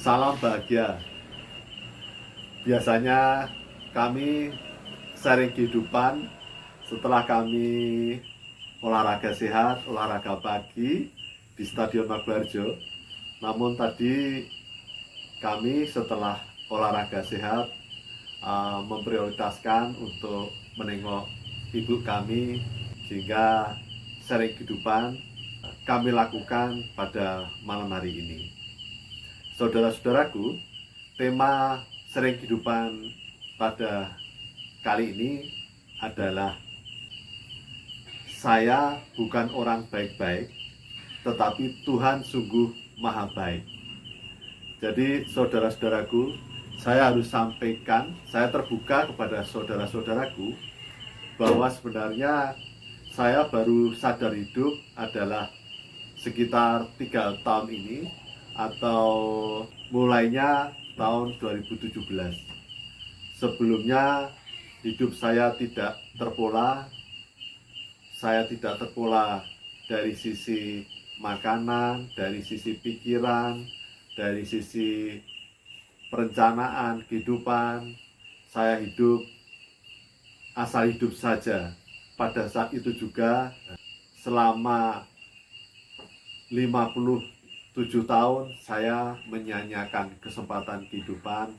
Salam bahagia. Biasanya kami sharing kehidupan setelah kami olahraga sehat, olahraga pagi di Stadion Maguwarjo. Namun tadi kami setelah olahraga sehat memprioritaskan untuk menengok ibu kami, sehingga sharing kehidupan kami lakukan pada malam hari ini. Saudara-saudaraku, tema sharing kehidupan pada kali ini adalah saya bukan orang baik-baik, tetapi Tuhan sungguh maha baik. Jadi saudara-saudaraku, saya harus sampaikan, saya terbuka kepada saudara-saudaraku bahwa sebenarnya saya baru sadar hidup adalah sekitar 3 tahun ini, atau mulainya tahun 2017. Sebelumnya hidup saya tidak terpola. Saya tidak terpola dari sisi makanan, dari sisi pikiran, dari sisi perencanaan kehidupan. Saya hidup asal hidup saja. Pada saat itu juga selama 57 tahun saya menyanyiakan kesempatan kehidupan,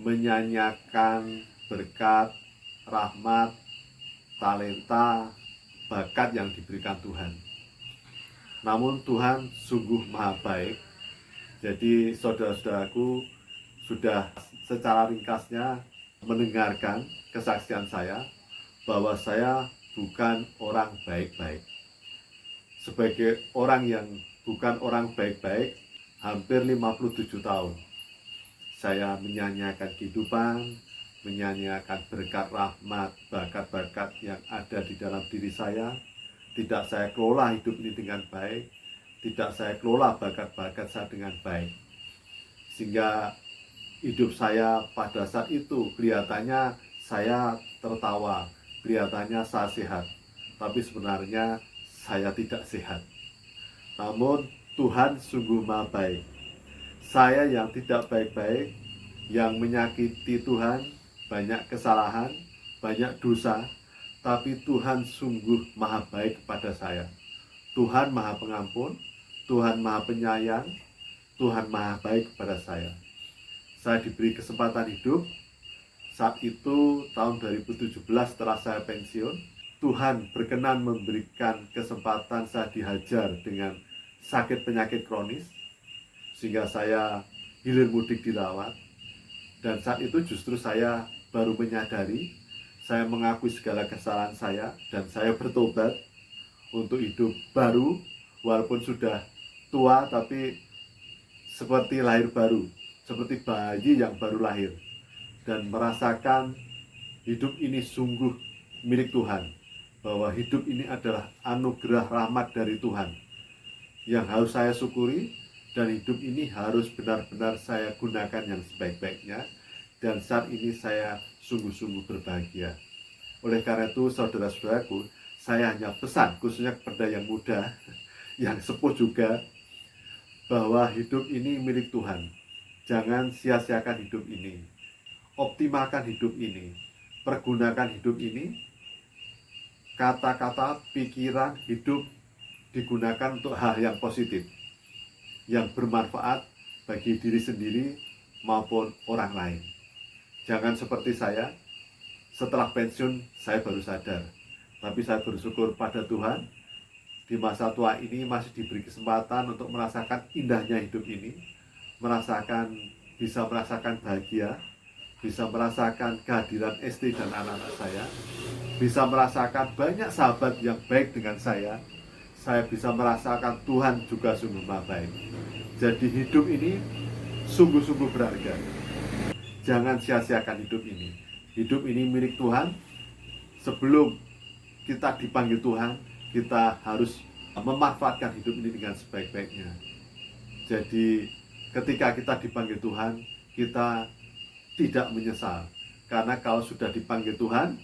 menyanyiakan berkat, rahmat, talenta, bakat yang diberikan Tuhan. Namun Tuhan sungguh maha baik. Jadi saudara-saudaraku sudah secara ringkasnya mendengarkan kesaksian saya bahwa saya bukan orang baik-baik. Sebagai orang yang bukan orang baik-baik, hampir 57 tahun saya menyanyiakan kehidupan, menyanyiakan berkat, rahmat, bakat-bakat yang ada di dalam diri saya. Tidak saya kelola hidup ini dengan baik, tidak saya kelola bakat-bakat saya dengan baik, sehingga hidup saya pada saat itu kelihatannya saya tertawa, kelihatannya saya sehat, tapi sebenarnya saya tidak sehat. Namun Tuhan sungguh maha baik. Saya yang tidak baik-baik, yang menyakiti Tuhan, banyak kesalahan, banyak dosa, tapi Tuhan sungguh maha baik kepada saya. Tuhan maha pengampun, Tuhan maha penyayang, Tuhan maha baik kepada saya. Saya diberi kesempatan hidup. Saat itu tahun 2017 setelah saya pensiun, Tuhan berkenan memberikan kesempatan saya dihajar dengan sakit penyakit kronis, sehingga saya hilir mudik dirawat. Dan saat itu justru saya baru menyadari, saya mengakui segala kesalahan saya, dan saya bertobat untuk hidup baru, walaupun sudah tua, tapi seperti lahir baru, seperti bayi yang baru lahir, dan merasakan hidup ini sungguh milik Tuhan, bahwa hidup ini adalah anugerah rahmat dari Tuhan yang harus saya syukuri, dan hidup ini harus benar-benar saya gunakan yang sebaik-baiknya. Dan saat ini saya sungguh-sungguh berbahagia. Oleh karena itu saudara-saudaraku, saya hanya pesan khususnya kepada yang muda, yang sepuh juga, bahwa hidup ini milik Tuhan. Jangan sia-siakan hidup ini, optimalkan hidup ini, pergunakan hidup ini. Kata-kata, pikiran, hidup digunakan untuk hal yang positif, yang bermanfaat bagi diri sendiri maupun orang lain. Jangan seperti saya, setelah pensiun saya baru sadar. Tapi saya bersyukur pada Tuhan, di masa tua ini masih diberi kesempatan untuk merasakan indahnya hidup ini, bisa merasakan bahagia, bisa merasakan kehadiran istri dan anak-anak saya, bisa merasakan banyak sahabat yang baik dengan saya bisa merasakan Tuhan juga sungguh maha baik. Jadi hidup ini sungguh-sungguh berharga. Jangan sia-siakan hidup ini. Hidup ini milik Tuhan. Sebelum kita dipanggil Tuhan, kita harus memanfaatkan hidup ini dengan sebaik-baiknya. Jadi ketika kita dipanggil Tuhan, kita tidak menyesal. Karena kalau sudah dipanggil Tuhan,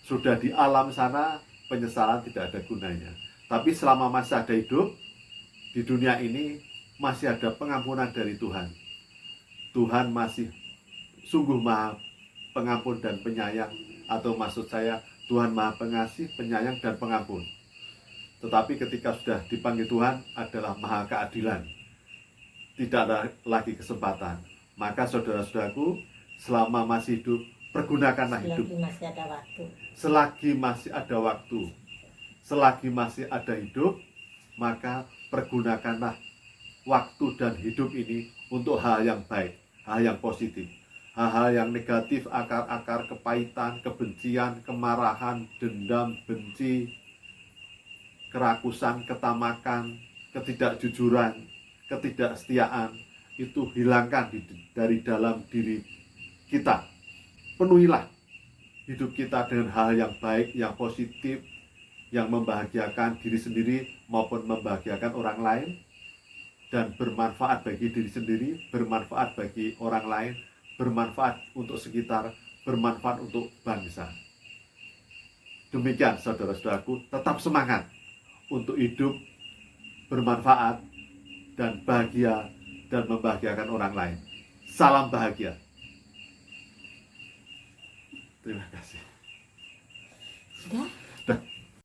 sudah di alam sana, penyesalan tidak ada gunanya. Tapi selama masih ada hidup di dunia ini, masih ada pengampunan dari Tuhan. Tuhan masih sungguh maha pengampun dan penyayang, atau maksud saya Tuhan maha pengasih, penyayang, dan pengampun. Tetapi ketika sudah dipanggil Tuhan adalah maha keadilan, tidak ada lagi kesempatan. Maka saudara-saudaraku, selama masih hidup, pergunakanlah hidup. Selagi masih ada waktu. Selagi masih ada waktu, selagi masih ada hidup, maka pergunakanlah waktu dan hidup ini untuk hal yang baik, hal yang positif. Hal-hal yang negatif, akar-akar kepahitan, kebencian, kemarahan, dendam, benci, kerakusan, ketamakan, ketidakjujuran, ketidaksetiaan, itu hilangkan dari dalam diri kita. Penuhilah hidup kita dengan hal yang baik, yang positif, yang membahagiakan diri sendiri maupun membahagiakan orang lain, dan bermanfaat bagi diri sendiri, bermanfaat bagi orang lain, bermanfaat untuk sekitar, bermanfaat untuk bangsa. Demikian saudara-saudaraku, tetap semangat untuk hidup bermanfaat dan bahagia dan membahagiakan orang lain. Salam bahagia. Terima kasih. Sudah? Dah.